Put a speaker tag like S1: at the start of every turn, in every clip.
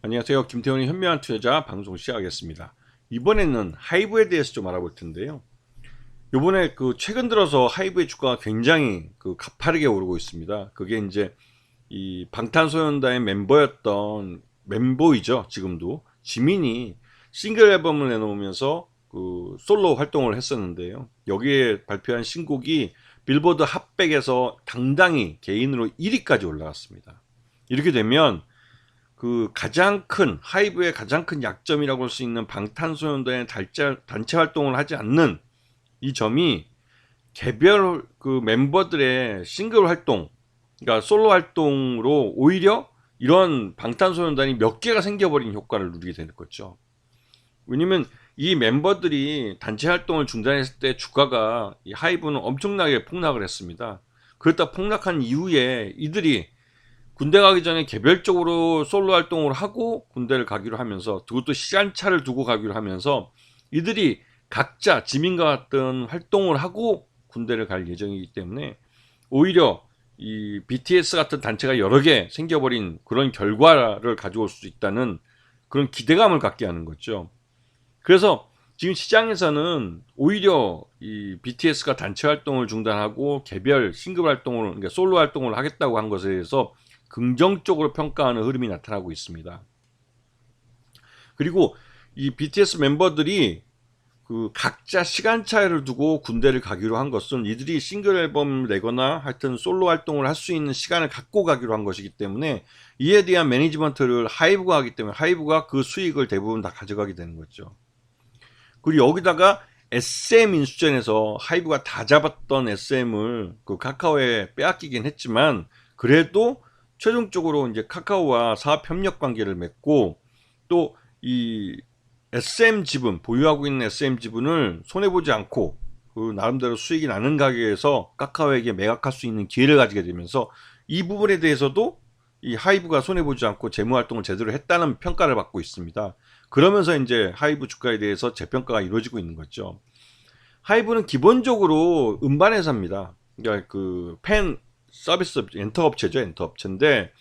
S1: 안녕하세요. 김태훈의 현명한 투자자 방송 시작하겠습니다. 이번에는 하이브에 대해서 좀 알아볼 텐데요. 요번에 최근 들어서 하이브의 주가가 굉장히 가파르게 오르고 있습니다. 그게 이제 이 방탄소년단의 멤버였던 멤버이죠. 지금도 지민이 싱글 앨범을 내놓으면서 솔로 활동을 했었는데요. 여기에 발표한 신곡이 빌보드 핫백에서 당당히 개인으로 1위까지 올라갔습니다. 이렇게 되면 가장 큰 하이브의 가장 큰 약점이라고 할 수 있는 방탄소년단의 단체 활동을 하지 않는 이 점이 개별 멤버들의 싱글 활동, 그러니까 솔로 활동으로 오히려 이런 방탄소년단이 몇 개가 생겨버린 효과를 누리게 되는 거죠. 왜냐면 이 멤버들이 단체 활동을 중단했을 때 주가가 이 하이브는 엄청나게 폭락을 했습니다. 그렇다 폭락한 이후에 이들이 군대 가기 전에 개별적으로 솔로 활동을 하고 군대를 가기로 하면서, 그것도 시간차를 두고 가기로 하면서 이들이 각자 지민과 같은 활동을 하고 군대를 갈 예정이기 때문에 오히려 이 BTS 같은 단체가 여러 개 생겨버린 그런 결과를 가져올 수 있다는 그런 기대감을 갖게 하는 거죠. 그래서 지금 시장에서는 오히려 이 BTS가 단체 활동을 중단하고 개별 싱글 활동을, 그러니까 솔로 활동을 하겠다고 한 것에 대해서 긍정적으로 평가하는 흐름이 나타나고 있습니다. 그리고 이 BTS 멤버들이 각자 시간차를 두고 군대를 가기로 한 것은 이들이 싱글 앨범을 내거나 하여튼 솔로 활동을 할 수 있는 시간을 갖고 가기로 한 것이기 때문에 이에 대한 매니지먼트를 하이브가 하기 때문에 하이브가 그 수익을 대부분 다 가져가게 되는 거죠. 그리고 여기다가 SM 인수전에서 하이브가 다 잡았던 SM을 카카오에 빼앗기긴 했지만, 그래도 최종적으로 이제 카카오와 사업 협력 관계를 맺고, 또 이 SM 지분, 보유하고 있는 SM 지분을 손해보지 않고 나름대로 수익이 나는 가격에서 카카오에게 매각할 수 있는 기회를 가지게 되면서 이 부분에 대해서도 이 하이브가 손해보지 않고 재무활동을 제대로 했다는 평가를 받고 있습니다. 그러면서 이제 하이브 주가에 대해서 재평가가 이루어지고 있는 거죠. 하이브는 기본적으로 음반 회사입니다. 그러니까 팬 서비스 엔터 업체죠. 엔터 업체인데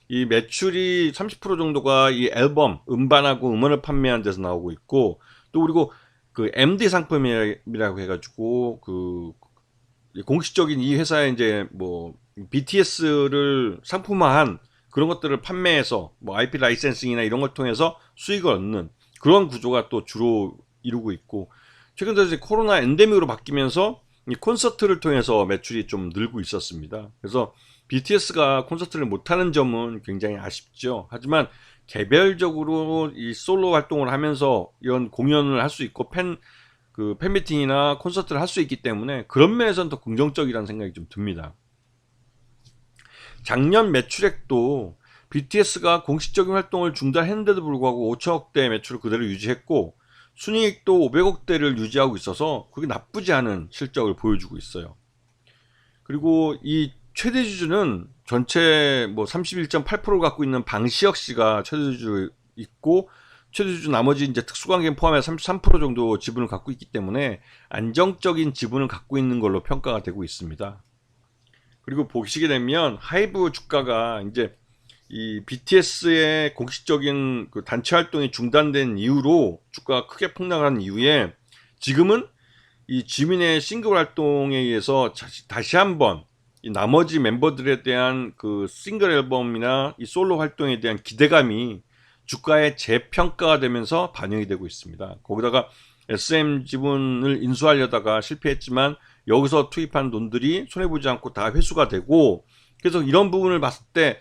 S1: 이 매출이 30% 정도가 이 앨범, 음반하고 음원을 판매한 데서 나오고 있고, 또 그리고 MD 상품이라고 해가지고 공식적인 이 회사에 이제 뭐 BTS를 상품화한 그런 것들을 판매해서 뭐 IP 라이센싱이나 이런 걸 통해서 수익을 얻는 그런 구조가 또 주로 이루고 있고, 최근 들어 이제 코로나 엔데믹으로 바뀌면서 이 콘서트를 통해서 매출이 좀 늘고 있었습니다. 그래서 BTS가 콘서트를 못하는 점은 굉장히 아쉽죠. 하지만 개별적으로 이 솔로 활동을 하면서 이런 공연을 할 수 있고 팬미팅이나 콘서트를 할 수 있기 때문에 그런 면에서는 더 긍정적이라는 생각이 좀 듭니다. 작년 매출액도 BTS가 공식적인 활동을 중단했는데도 불구하고 5천억대 매출을 그대로 유지했고, 순이익도 500억대를 유지하고 있어서 그게 나쁘지 않은 실적을 보여주고 있어요. 그리고 이 최대 주주는 전체 뭐 31.8%를 갖고 있는 방시혁 씨가 최대 주주 있고, 최대 주주 나머지 이제 특수관계 포함해 33% 정도 지분을 갖고 있기 때문에 안정적인 지분을 갖고 있는 걸로 평가가 되고 있습니다. 그리고 보시게 되면 하이브 주가가 이제 이 BTS의 공식적인 단체 활동이 중단된 이후로 주가가 크게 폭락한 이후에 지금은 이 지민의 싱글 활동에 의해서 다시 한번 이 나머지 멤버들에 대한 싱글 앨범이나 이 솔로 활동에 대한 기대감이 주가에 재평가가 되면서 반영이 되고 있습니다. 거기다가 SM 지분을 인수하려다가 실패했지만 여기서 투입한 돈들이 손해보지 않고 다 회수가 되고, 그래서 이런 부분을 봤을 때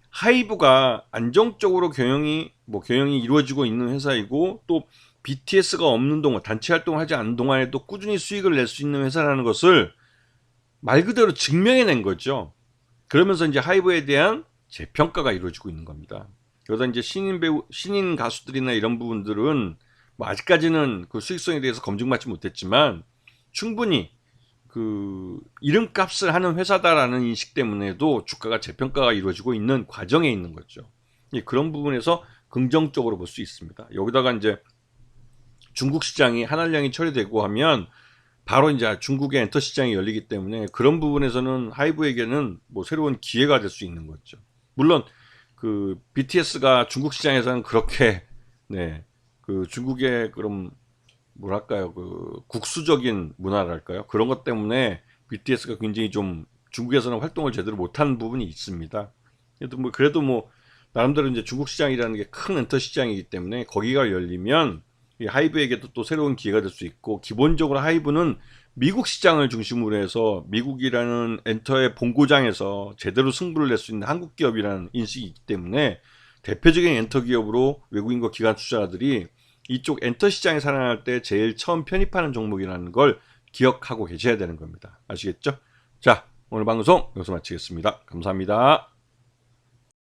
S1: 하이브가 안정적으로 경영이 이루어지고 있는 회사이고, 또 BTS가 없는 동안, 단체 활동을 하지 않는 동안에도 꾸준히 수익을 낼 수 있는 회사라는 것을 말 그대로 증명해낸 거죠. 그러면서 이제 하이브에 대한 재평가가 이루어지고 있는 겁니다. 그러다 이제 신인 가수들이나 이런 부분들은 뭐 아직까지는 그 수익성에 대해서 검증받지 못했지만 충분히 이름값을 하는 회사다라는 인식 때문에도 주가가 재평가가 이루어지고 있는 과정에 있는 거죠. 그런 부분에서 긍정적으로 볼 수 있습니다. 여기다가 이제 중국 시장이 한한령이 처리되고 하면 바로 이제 중국의 엔터 시장이 열리기 때문에 그런 부분에서는 하이브에게는 뭐 새로운 기회가 될 수 있는 거죠. 물론 그 BTS가 중국 시장에서는 그렇게 네, 그 중국의 그럼 뭐랄까요, 그 국수적인 문화랄까요? 그런 것 때문에 BTS가 굉장히 좀 중국에서는 활동을 제대로 못한 부분이 있습니다. 그래도 뭐 나름대로 이제 중국 시장이라는 게 큰 엔터 시장이기 때문에 거기가 열리면 이 하이브에게도 또 새로운 기회가 될 수 있고, 기본적으로 하이브는 미국 시장을 중심으로 해서 미국이라는 엔터의 본고장에서 제대로 승부를 낼 수 있는 한국 기업이라는 인식이 있기 때문에 대표적인 엔터 기업으로 외국인과 기관 투자자들이 이쪽 엔터 시장에 살아날 때 제일 처음 편입하는 종목이라는 걸 기억하고 계셔야 되는 겁니다. 아시겠죠? 자, 오늘 방송 여기서 마치겠습니다. 감사합니다.